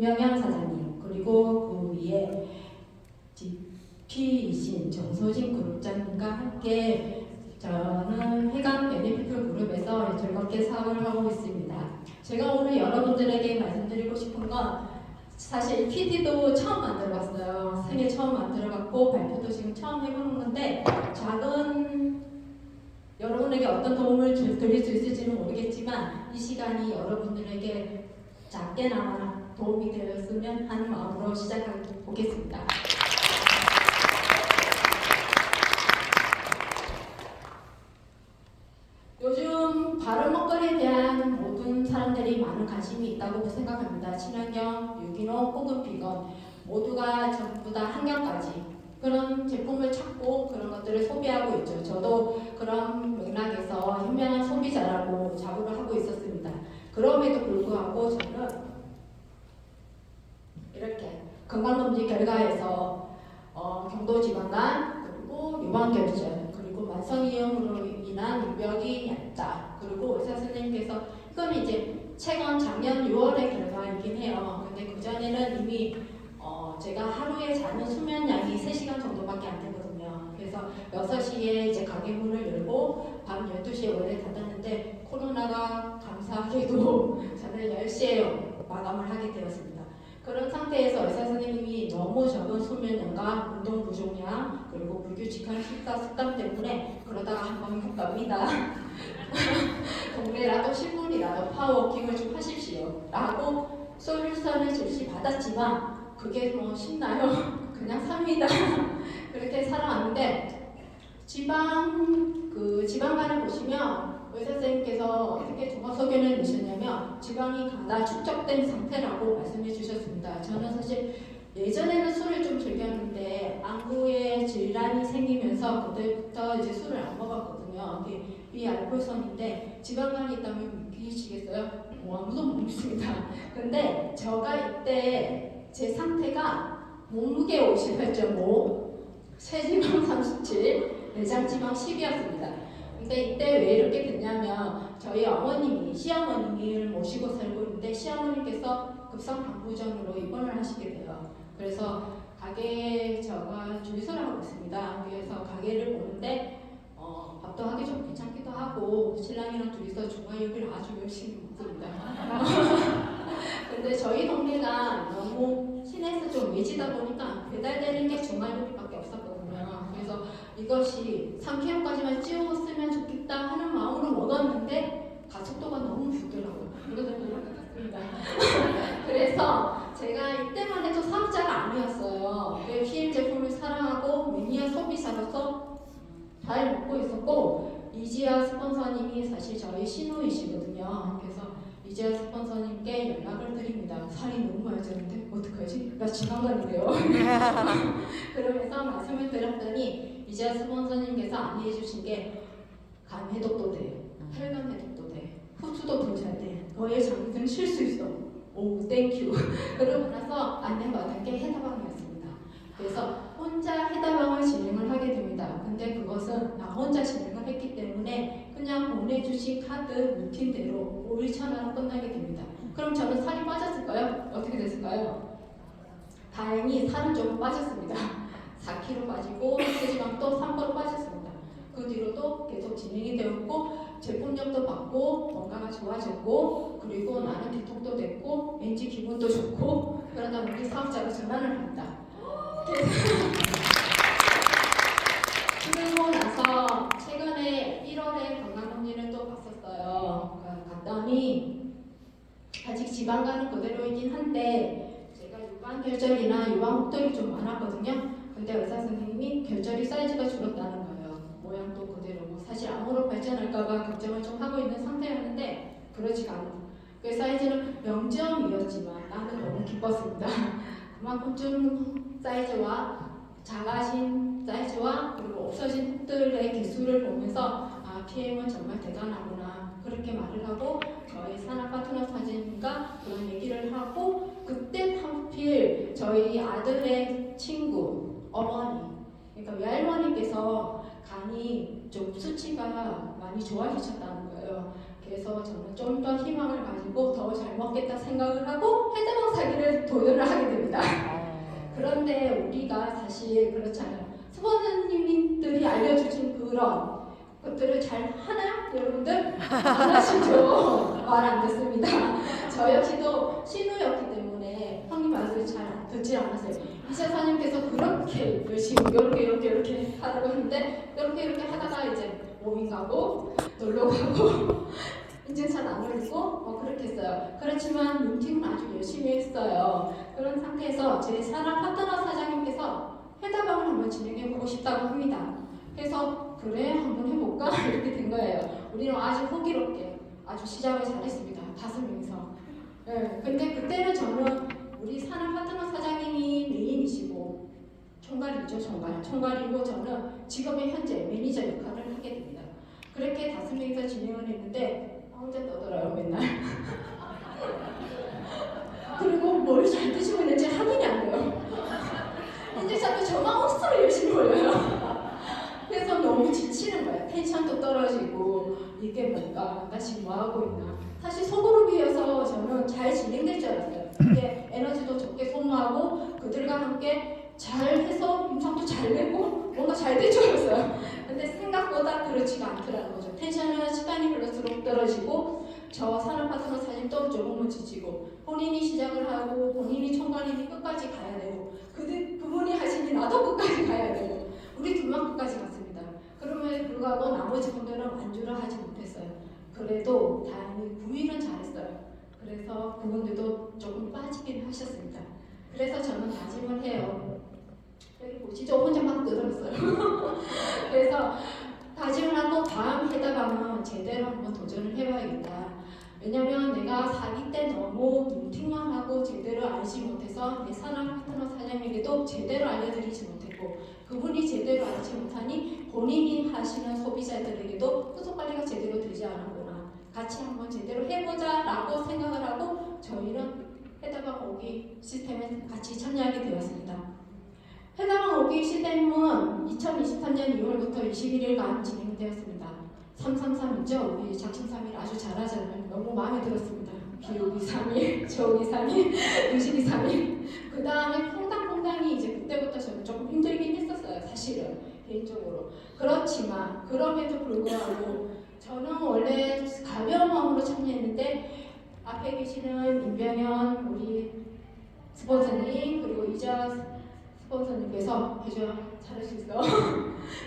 김명양 사장님, 그리고 그 위에 GP이신 정소진 그룹장님과 함께 저는 해강 베네피플 그룹에서 즐겁게 사업을 하고 있습니다. 제가 오늘 여러분들에게 말씀드리고 싶은 건 사실 PD도 처음 만들어봤어요. 생애 처음 만들어봤고 발표도 지금 처음 해보는 건데 작은 여러분에게 어떤 도움을 드릴 수 있을지는 모르겠지만 이 시간이 여러분들에게 작게나마 도움이 되었으면 하는 마음으로 시작해 보겠습니다. 요즘 바른 먹거리에 대한 모든 사람들이 많은 관심이 있다고 생각합니다. 친환경, 유기농 혹은 비건 모두가 전부 다 한경까지 그런 제품을 찾고 그런 것들을 소비하고 있죠. 저도 그런 맥락에서 현명한 소비자라고 자부를 하고 있었습니다. 그럼에도 불구하고 저는 이렇게 건강검진 결과에서 경도지방간 그리고 유방결절 그리고 만성이염으로 인한 유벽이 얇다. 그리고 의사 선생님께서 이건 이제 최근 작년 6월의 결과이긴 해요. 근데 그전에는 이미 제가 하루에 자는 수면량이 3시간 정도밖에 안 되거든요. 그래서 6시에 이제 가게 문을 열고 밤 12시에 원래 닫았는데 코로나가 감사하게도 저는 10시에 마감을 하게 되었습니다. 그런 상태에서 의사 선생님이 너무 적은 수면량과 운동 부족량 그리고 불규칙한 식사 습관 때문에 그러다가 한번 훅 갑니다. 동네라도 신문이라도 파워워킹을 좀 하십시오 라고 솔루션을 제시받았지만 그게 뭐 쉽나요? 그냥 삽니다. 그렇게 살아왔는데 지방간을 보시면 의사 선생님께서 어떻게 종합소견을 내셨냐면 지방이 가다 축적된 상태라고 말씀해 주셨습니다. 저는 사실 예전에는 술을 좀 즐겼는데 안구에 질환이 생기면서 그때부터 이제 술을 안 먹었거든요. 비알코올성인데 지방간이 있다면 믿기시겠어요? 아무도 못 믿습니다. 근데 제가 이때 제 상태가 몸무게 58.5, 체지방 37, 내장지방 10이었습니다. 근데 이때 왜 이렇게 됐냐면 저희 어머님이 시어머님을 모시고 살고 있는데 시어머님께서 급성방부전으로 입원을 하시게 돼요. 그래서 가게에 제가 주유소를 하고 있습니다. 그래서 가게를 보는데 밥도 하기 좀 괜찮기도 하고 신랑이랑 둘이서 중화요리를 아주 열심히 먹습니다. 근데 저희 동네가 너무 시내에서 좀 외지다 보니까 배달되는 게 중화요리밖에 없었거든요. 그래서 이것이 3kg까지만 찌웠으면 좋겠다 하는 마음으로 먹었는데 가속도가 너무 죽더라고요. 그래서 제가 이때만 해도 사업자가 아니었어요. PM 제품을 사랑하고 매니아 소비자로서 잘 먹고 있었고 이지아 스폰서님이 사실 저희 신우이시거든요. 그래서 이지아 스폰서님께 연락을 드립니다. 살이 너무 많이 쪘는데 어떡하지? 나 지방간이래요. 그러면서 말씀을 드렸더니 이지아 스폰서님께서 안내해 주신 게 간 해독도 돼, 혈관 해독도 돼, 흡수도 더 잘 돼, 너의 장기는 쉴 수 있어. 오 땡큐. 그러고 나서 안내받은 게 해다방이었습니다. 그래서 혼자 해다방을 진행을 하게 됩니다. 근데 그것은 나 혼자 진행을 했기 때문에 그냥 보내주신 카드 루틴대로 5일차나로 끝나게 됩니다. 그럼 저는 살이 빠졌을까요? 어떻게 됐을까요? 다행히 살은 좀 빠졌습니다. 4kg 빠지고 체지방 또 3kg 빠졌습니다. 그 뒤로도 계속 진행이 되었고 제품력도 받고 건강가 좋아졌고 그리고 나는 디톡도 됐고 왠지 기분도 좋고 그러다 보니 사업자가 전환을 합니다. 그리고 나서 최근에 1월에 건강검진을 또 봤었어요. 갔더니 아직 지방간은 그대로이긴 한데 제가 유방결절이나 유방흑돌이 좀 많았거든요. 근데 의사 선생님이 결절이 사이즈가 줄었다는 거예요. 모양도 그대로고 사실 암으로 발전할까봐 걱정을 좀 하고 있는 상태였는데 그러지가 않고 그 사이즈는 0.2였지만 나는 너무 기뻤습니다. 그만큼 좀 사이즈와 작아진 사이즈와 그리고 없어진 흙들의 개수를 보면서 PM은 정말 대단하구나 그렇게 말을 하고 저희 산업 파트너 사진과 그런 얘기를 하고 그때 하필 저희 아들의 친구 어머니 그러니까 외할머니께서 많이 좀 수치가 많이 좋아지셨다는 거예요. 그래서 저는 좀 더 희망을 가지고 더 잘 먹겠다 생각을 하고 해자방 사기를 도전을 하게 됩니다. 그런데 우리가 사실 그렇잖아요. 스폰서님들이 알려주신 그런 것들을 잘 하나요? 여러분들? 안 하시죠? 말 안 듣습니다. 저 역시도 신우였기 때문에 형님 말을 잘 듣지 않았어요. 이사사님께서 그렇게 열심히 이렇게 하라고 했는데 이렇게 하다가 이제 모임 가고 놀러 가고 인증샷 안 올리고 그렇게 했어요. 그렇지만 룸팀은 아주 열심히 했어요. 그런 상태에서 제 사랑 파트너 사장님께서 회다방을 한번 진행해보고 싶다고 합니다. 그래서 그래 한번 해볼까? 이렇게 된 거예요. 우리는 아주 호기롭게 아주 시작을 잘했습니다. 5명이서. 네, 근데 그때는 저는 우리 사랑 파트너 사장님이 메인이시고 총괄이죠. 총괄이고 저는 지금의 현재 매니저 역할을 하게 됩니다. 그렇게 5명이서 진행을 했는데 혼자 떠들어요 맨날. 그리고 뭘 잘 드시고 있는지 확인이 안 돼요. 이제 자꾸 저만 옥수수를 열심히 올려요. 그래서 너무 지치는 거예요. 텐션도 떨어지고 이게 뭔가 나 지금 뭐 하고 있나. 사실 소그룹이어서 저는 잘 진행될 줄 알았어요. 이게 에너지도 적게 소모하고 그들과 함께 잘 해서 임상도 잘 내고 뭔가 잘 될 줄 알았어요. 근데 생각보다 그렇지가 않더라는 거죠. 텐션은 시간이 흘러수록 떨어지고 저 사람 파트너 사진도 조금은 지치고 본인이 시작을 하고 본인이 총괄이니 끝까지 가야 되고 그분이 하시니 나도 끝까지 가야 되고 우리 둘만 끝까지 갔습니다. 그럼에도 불구하고 나머지 분들은 완주를 하지 못했어요. 그래도 다행히 9일은 잘했어요. 그래서 그분들도 조금 빠지긴 하셨습니다. 그래서 저는 다짐을 해요. 여기 보시죠. 혼자 막 떠들었어요. 그래서 다짐을 하고 다음 해다방은 제대로 한번 도전을 해봐야겠다. 왜냐면 내가 사기 때 너무 눈팅만 하고 제대로 알지 못해서 내 사랑 파트너 사장님에게도 제대로 알려드리지 못했고 그분이 제대로 알지 못하니 본인이 하시는 소비자들에게도 후속 관리가 제대로 되지 않았구나. 같이 한번 제대로 해보자 라고 생각을 하고 저희는 해다방 오기 시스템에 같이 참여하게 되었습니다. 해다방 오기 시스템은 2023년 2월부터 21일간 진행되었습니다. 333이죠? 우리 작심 3일 아주 잘하잖아요. 너무 마음에 들었습니다. 비오기 3일, 저오기 3일, 유식이 3일. 그 다음에 퐁당퐁당이 이제 그때부터 저는 조금 힘들긴 했었어요. 사실은 개인적으로. 그렇지만 그럼에도 불구하고 저는 원래 가벼운 마음으로 참여했는데 앞에 계시는 임병현 우리 스폰서님 그리고 이자 스폰서님께서 해줘야 잘할 수 있어.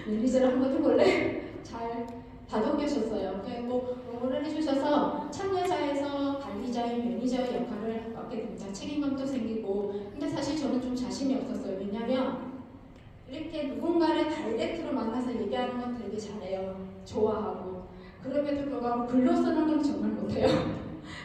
매니저를 한번 해볼래? 잘 다독여줬어요. 그리고 응원을 해주셔서 참여자에서 관리자의 매니저의 역할을 맡게 됩니다. 책임감도 생기고 근데 사실 저는 좀 자신이 없었어요. 왜냐면 이렇게 누군가를 다이렉트로 만나서 얘기하는 건 되게 잘해요. 좋아하고 그럼에도 불구하고 글로 쓰는 건 정말 못해요.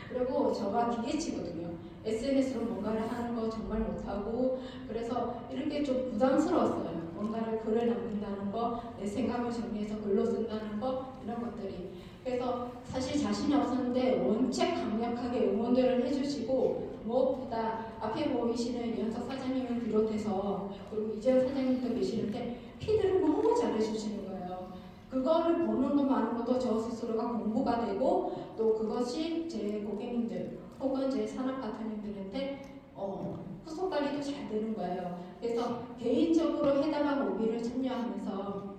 그리고 저가 기계치거든요. SNS로 뭔가를 하는 거 정말 못하고 그래서 이렇게 좀 부담스러웠어요. 뭔가를 글을 남긴다는 거, 내 생각을 정리해서 글로 쓴다는 거 이런 것들이. 그래서 사실 자신이 없었는데 원체 강력하게 응원들을 해주시고 무엇보다 앞에 보이시는 이현석 사장님을 비롯해서 그리고 이재현 사장님도 계시는데 피드를 너무 잘해주시는 거예요. 그거를 보는 것만으로도 저 스스로가 공부가 되고 또 그것이 제 고객님들 혹은 제 산업 파트너님들한테 후속 관리도 잘 되는 거예요. 그래서 개인적으로 해당한 오기를 참여하면서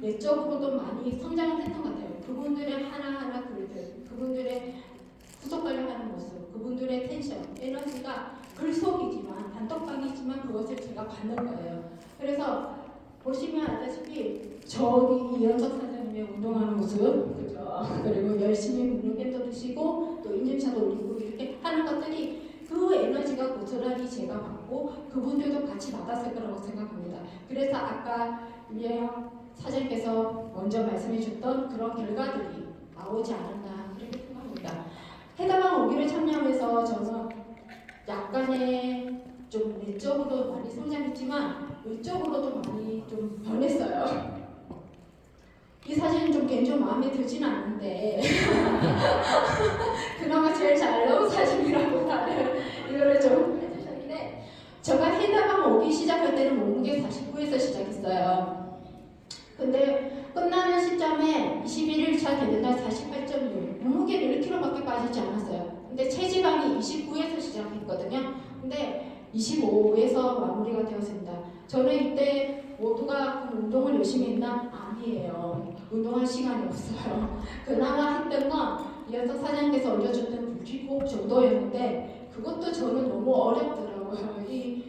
내적으로도 많이 성장을 했던 것 같아요. 그분들의 하나하나 글들, 그분들의 후속 관리하는 모습, 그분들의 텐션, 에너지가 글속이지만 단톡방이지만 그것을 제가 받는 거예요. 그래서 보시면 알다시피 저기 이현석 사장님의 운동하는 모습, 그죠? 그리고 열심히 묵묵히도 드시고 또 인증샷 올리고 이렇게 하는 것들이 그 에너지가 고스란히 제가 받고 그분들도 같이 받았을 거라고 생각합니다. 그래서 아까 윤여영 사장님께서 먼저 말씀해 주셨던 그런 결과들이 나오지 않았나 그렇게 생각합니다. 해당한 오기를 참여하면서 저는 약간의 좀 내적으로 많이 성장했지만 외적으로도 많이 좀 변했어요. 이 사진은 좀 개인적으로 마음에 들지는 않는데 그나마 제일 잘 나온 사진이라고 다들 이거를 좀 해주셨는데 제가 해당한 오기 시작할 때는 몸무게 49에서 시작했어요. 근데 시작되는 날 48.6, 몸무게는 1kg밖에 빠지지 않았어요. 근데 체지방이 29에서 시작했거든요. 근데 25에서 마무리가 되었습니다. 저는 이때 모두가 운동을 열심히 했나? 아니에요. 운동할 시간이 없어요. 그나마 했던 건 이현석 사장님께서 올려줬던 불기호흡 정도였는데 그것도 저는 너무 어렵더라고요. 나의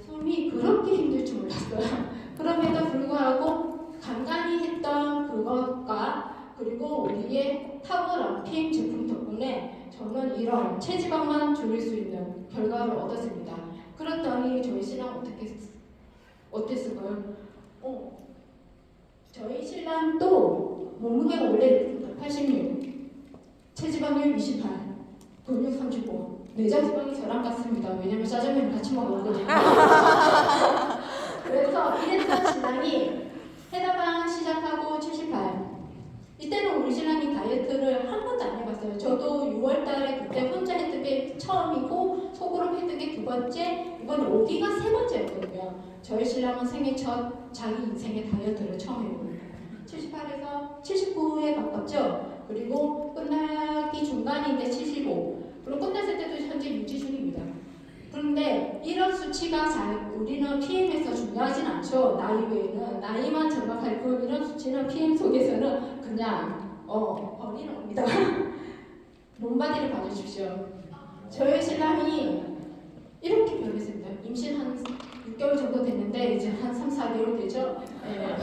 숨이 그렇게 힘들 줄 몰랐어요. 그럼에도 불구하고 간간히 했던 그것과 그리고 우리의 탁월한 PM 제품 덕분에 저는 이런 체지방만 줄일 수 있는 결과를 얻었습니다. 그랬더니 저희 신랑 어땠을까요? 저희 신랑도 몸무게가 원래 86, 체지방률 28, 근육 35, 내장지방이 저랑 같습니다. 왜냐면 짜장면 같이 먹었거든요. 그래서 이랬던 신랑이 해다방 시작하고 78. 이때는 우리 신랑이 다이어트를 한 번도 안 해봤어요. 저도 6월달에 그때 혼자 했던 게 처음이고 속으로 했던 게 두 번째, 이번에 오기가 세 번째였거든요. 저희 신랑은 생애 첫 자기 인생의 다이어트를 처음 해봅니다. 78에서 79에 가깝죠. 그리고 끝나기 중간인데 75. 그리고 끝났을 때도 현재 유지 중입니다. 그런데 이런 수치가 우리는 PM에서 중요하진 않죠. 나이 외에는 나이만 정확할 뿐 이런 수치는 PM 속에서는 그냥 버리는 겁니다. 몸바디를 봐주십시오. 저희 신랑이 이렇게 변했습니다. 임신 한 6개월 정도 됐는데 이제 한 3, 4개월 되죠. 네.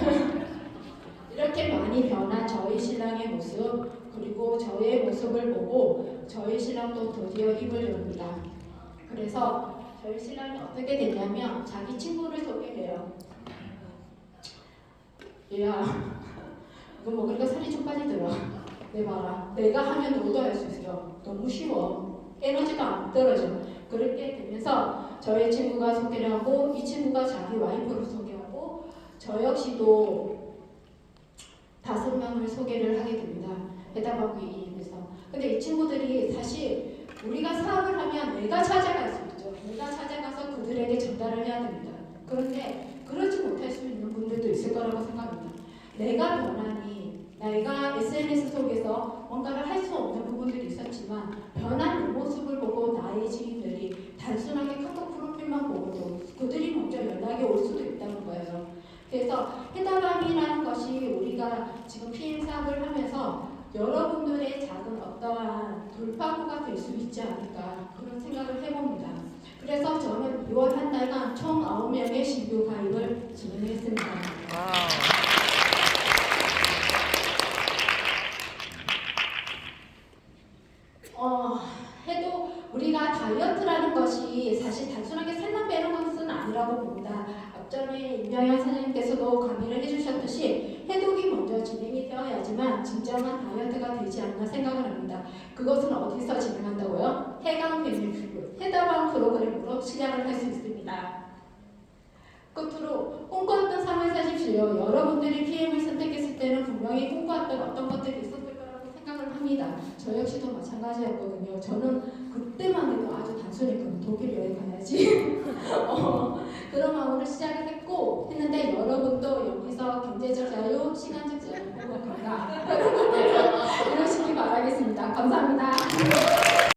이렇게 많이 변한 저희 신랑의 모습 그리고 저의 모습을 보고 저희 신랑도 드디어 입을 엽니다. 그래서 저희 신랑이 어떻게 됐냐면 자기 친구를 소개해요. 얘야, 이거 먹으니까 살이 좀 빠지더라. 내 봐라. 내가 하면 너도 할 수 있어. 너무 쉬워. 에너지가 안 떨어져. 그렇게 되면서 저희 친구가 소개를 하고 이 친구가 자기 와이프를 소개하고 저 역시도 5명을 소개를 하게 됩니다. 해답하기 위해서. 근데 이 친구들이 사실 우리가 사업을 하면 내가 찾아갈 수 있죠. 내가 찾아가서 그들에게 전달을 해야 됩니다. 그런데 그러지 못할 수 있는 분들도 있을 거라고 생각합니다. 내가 변하니 내가 SNS 속에서 뭔가를 할 수 없는 부분들이 있었지만 변한 내 모습을 보고 나의 지인들이 단순하게 카톡 프로필만 보고도 그들이 먼저 연락이 올 수도 있다는 거예요. 그래서 해답함이라는 것이 우리가 지금 PM 사업을 하면서 여러분들의 작은 어떠한 돌파구가 될 수 있지 않을까 그런 생각을 해봅니다. 그래서 저는 2월 한 달간 총 9명의 신규 가입을 진행했습니다. 해도 우리가 다이어트라는 것이 사실 단순하게 살만 빼는 것은 아니라고 봅니다. 앞전에 임명현 사장님께서도 강의를 해주셨듯이 해독이 먼저 진행이 되어야지만 진정한 다이어트가 되지 않나 생각을 합니다. 그것은 어디서 진행한다고요? 해강 메뉴 해답왕 프로그램으로 시작을 할 수 있습니다. 끝으로 꿈꿔왔던 삶을 사십시오. 여러분들이 PM을 선택했을 때는 분명히 꿈꿔왔던 어떤 것들이 있었을 거라고 생각을 합니다. 저 역시도 마찬가지였거든요. 저는 그때만 해도 아주 단순했거든요. 독일 여행 가야지. 그런 마음으로 시작을 했는데 여러분도 여기서 경제적 자유, 시간적 자유, 건강 이러시기 바라겠습니다. 감사합니다.